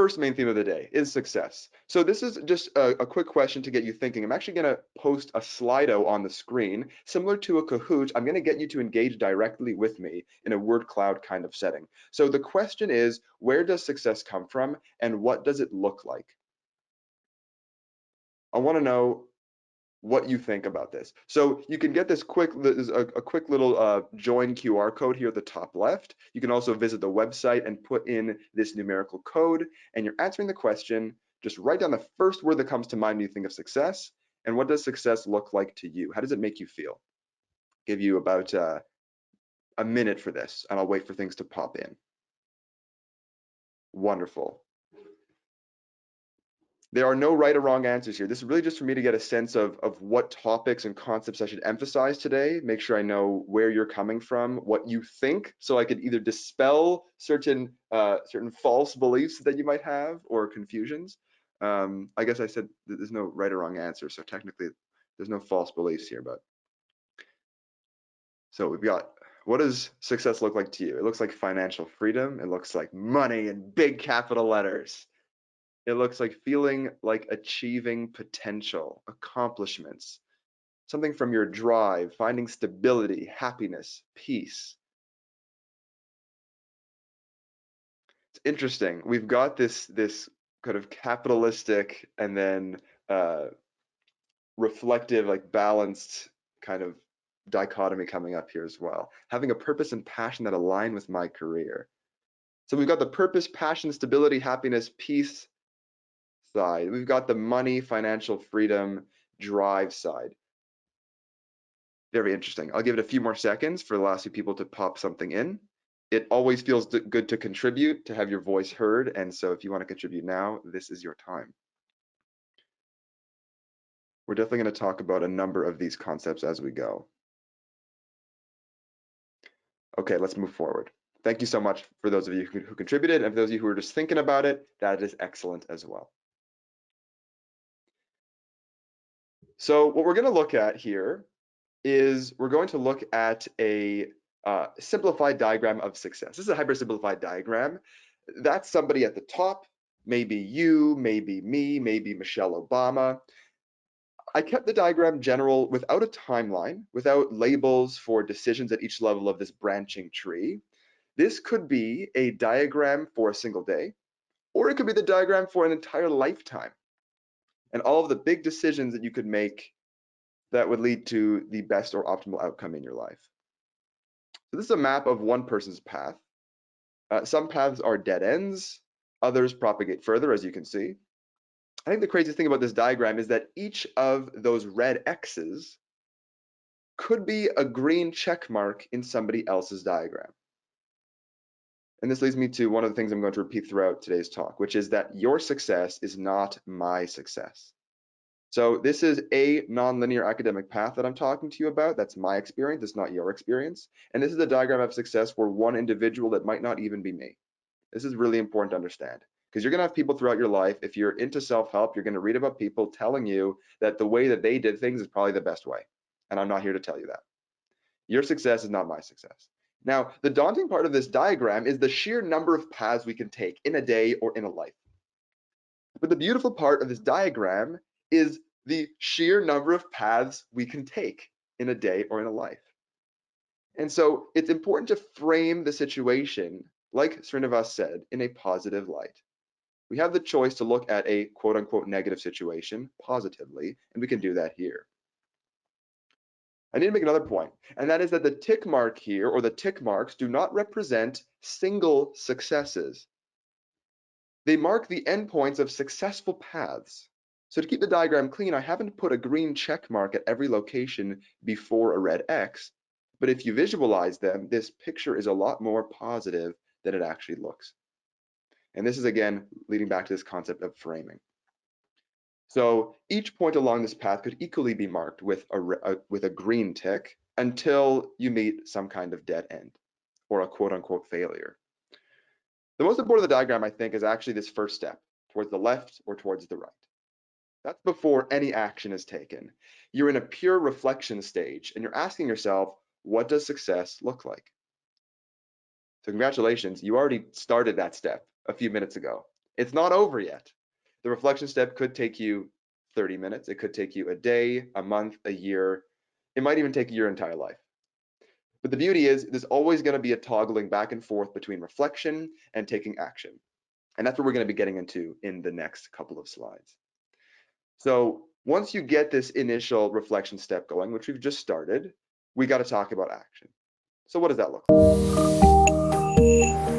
first main theme of the day is success. So this is just a quick question to get you thinking. I'm actually going to post a Slido on the screen, similar to a Kahoot. I'm going to get you to engage directly with me in a word cloud kind of setting. So the question is, where does success come from and what does it look like? I want to know what you think about this. So you can get this quick, a quick little join QR code here at the top left. You can also visit the website and put in this numerical code, and you're answering the question. Just write down the first word that comes to mind when you think of success, and what does success look like to you? How does it make you feel? Give you about a minute for this, and I'll wait for things to pop in. Wonderful. There are no right or wrong answers here. This is really just for me to get a sense of what topics and concepts I should emphasize today, make sure I know where you're coming from, what you think, so I could either dispel certain false beliefs that you might have or confusions. I guess I said there's no right or wrong answer, so technically there's no false beliefs here, but. So we've got, what does success look like to you? It looks like financial freedom. It looks like money in big capital letters. It looks like feeling like achieving potential, accomplishments, something from your drive, finding stability, happiness, peace. It's interesting. We've got this kind of capitalistic and then reflective, like balanced kind of dichotomy coming up here as well. Having a purpose and passion that align with my career. So we've got the purpose, passion, stability, happiness, peace side. We've got the money, financial freedom, drive side. Very interesting. I'll give it a few more seconds for the last few people to pop something in. It always feels good to contribute, to have your voice heard. And so if you want to contribute now, this is your time. We're definitely going to talk about a number of these concepts as we go. Okay, let's move forward. Thank you so much for those of you who contributed, and for those of you who are just thinking about it, that is excellent as well. So what we're going to look at here is we're going to look at a simplified diagram of success. This is a hyper-simplified diagram. That's somebody at the top, maybe you, maybe me, maybe Michelle Obama. I kept the diagram general without a timeline, without labels for decisions at each level of this branching tree. This could be a diagram for a single day, or it could be the diagram for an entire lifetime, and all of the big decisions that you could make that would lead to the best or optimal outcome in your life. So this is a map of one person's path. Some paths are dead ends, others propagate further, as you can see. I think the craziest thing about this diagram is that each of those red X's could be a green check mark in somebody else's diagram. And this leads me to one of the things I'm going to repeat throughout today's talk, which is that your success is not my success. So this is a nonlinear academic path that I'm talking to you about. That's my experience, it's not your experience. And this is a diagram of success for one individual that might not even be me. This is really important to understand, because you're going to have people throughout your life. If you're into self-help, you're going to read about people telling you that the way that they did things is probably the best way. And I'm not here to tell you that. Your success is not my success. Now, the daunting part of this diagram is the sheer number of paths we can take in a day or in a life. But the beautiful part of this diagram is the sheer number of paths we can take in a day or in a life. And so it's important to frame the situation, like Srinivas said, in a positive light. We have the choice to look at a quote unquote negative situation positively, and we can do that here. I need to make another point, and that is that the tick mark here, or the tick marks, do not represent single successes. They mark the endpoints of successful paths. So to keep the diagram clean, I haven't put a green check mark at every location before a red X, but if you visualize them, this picture is a lot more positive than it actually looks. And this is, again, leading back to this concept of framing. So each point along this path could equally be marked with a green tick until you meet some kind of dead end or a quote unquote failure. The most important of the diagram, I think, is actually this first step, towards the left or towards the right. That's before any action is taken. You're in a pure reflection stage and you're asking yourself, what does success look like? So congratulations, you already started that step a few minutes ago. It's not over yet. The reflection step could take you 30 minutes. It could take you a day, a month, a year. It might even take your entire life. But the beauty is there's always going to be a toggling back and forth between reflection and taking action. And that's what we're going to be getting into in the next couple of slides. So once you get this initial reflection step going, which we've just started, we got to talk about action. So what does that look like?